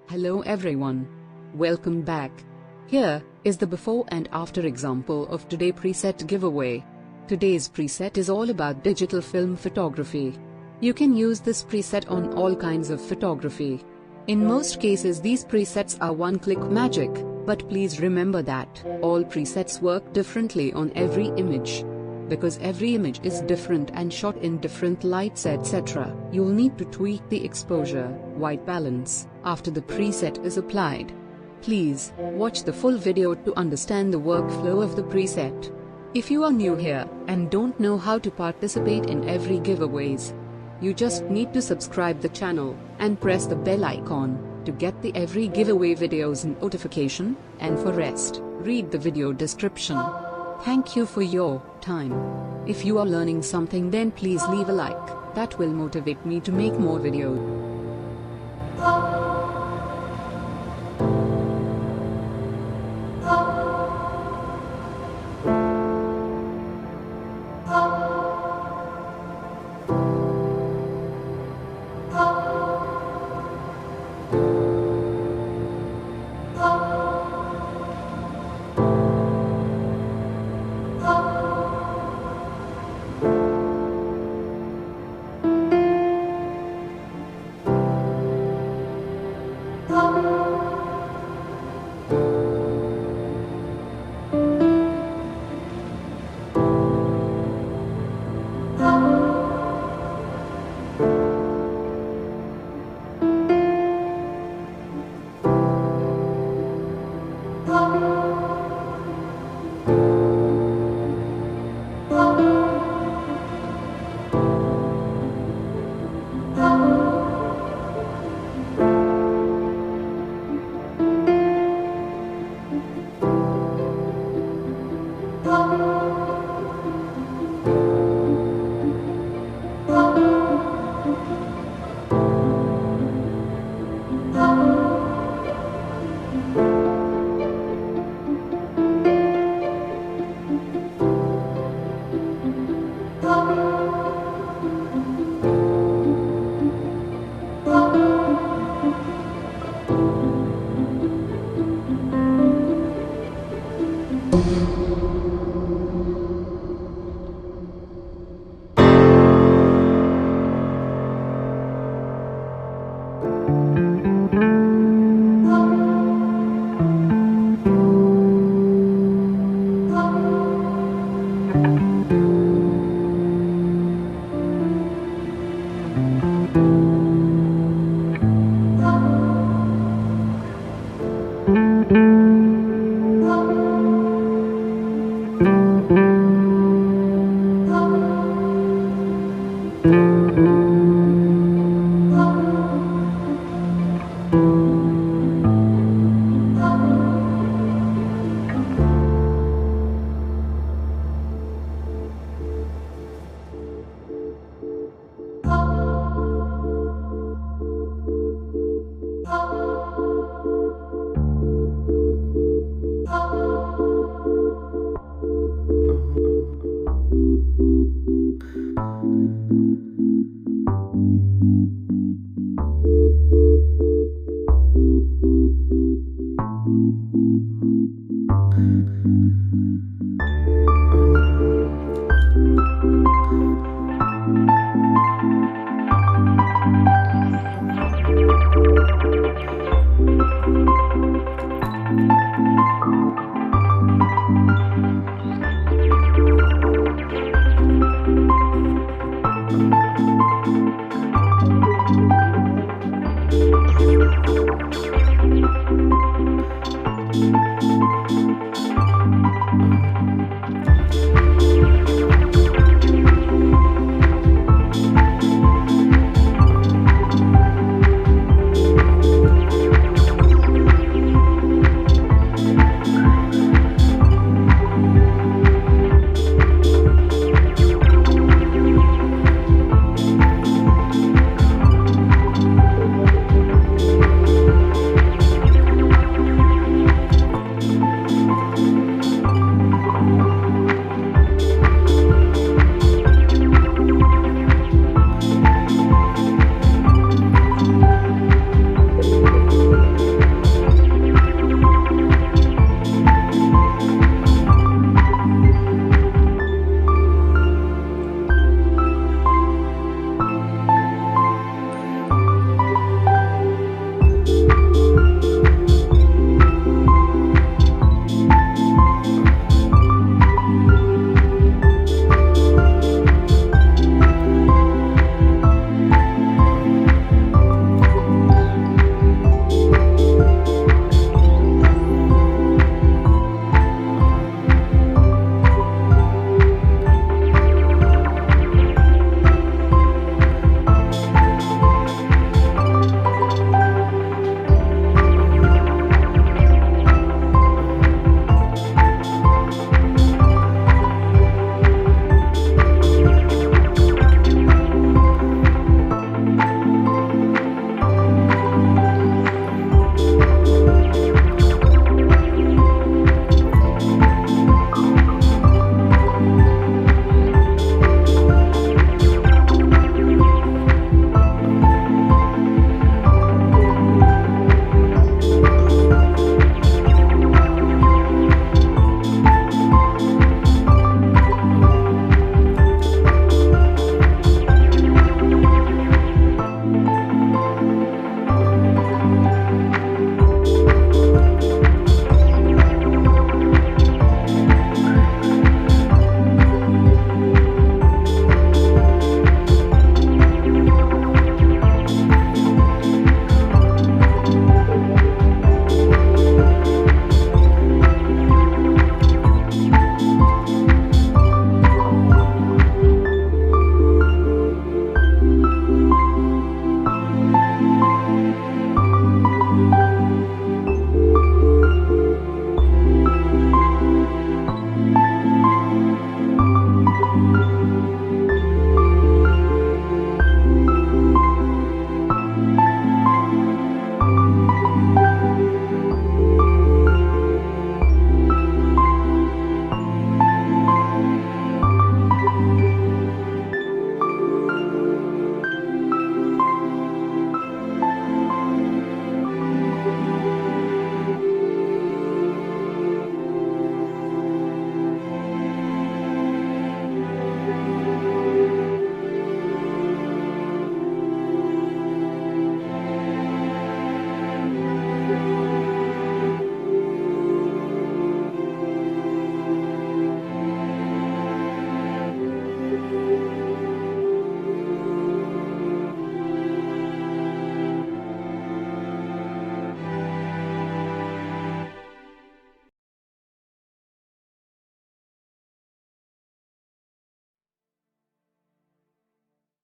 Hello everyone. Welcome back. Here is the before and after example of today's preset giveaway. Today's preset is all about digital film photography. You can use this preset on all kinds of photography. In most cases these presets are one-click magic, but please remember that all presets work differently on every image. Because every image is different and shot in different lights etc., you'll need to tweak the exposure, white balance, after the preset is applied. Please watch the full video to understand the workflow of the preset. If you are new here and don't know how to participate in every giveaways, you just need to subscribe the channel and press the bell icon to get the every giveaway videos notification, and for rest, read the video description. Thank you for your time. If you are learning something, then please leave a like, that will motivate me to make more videos.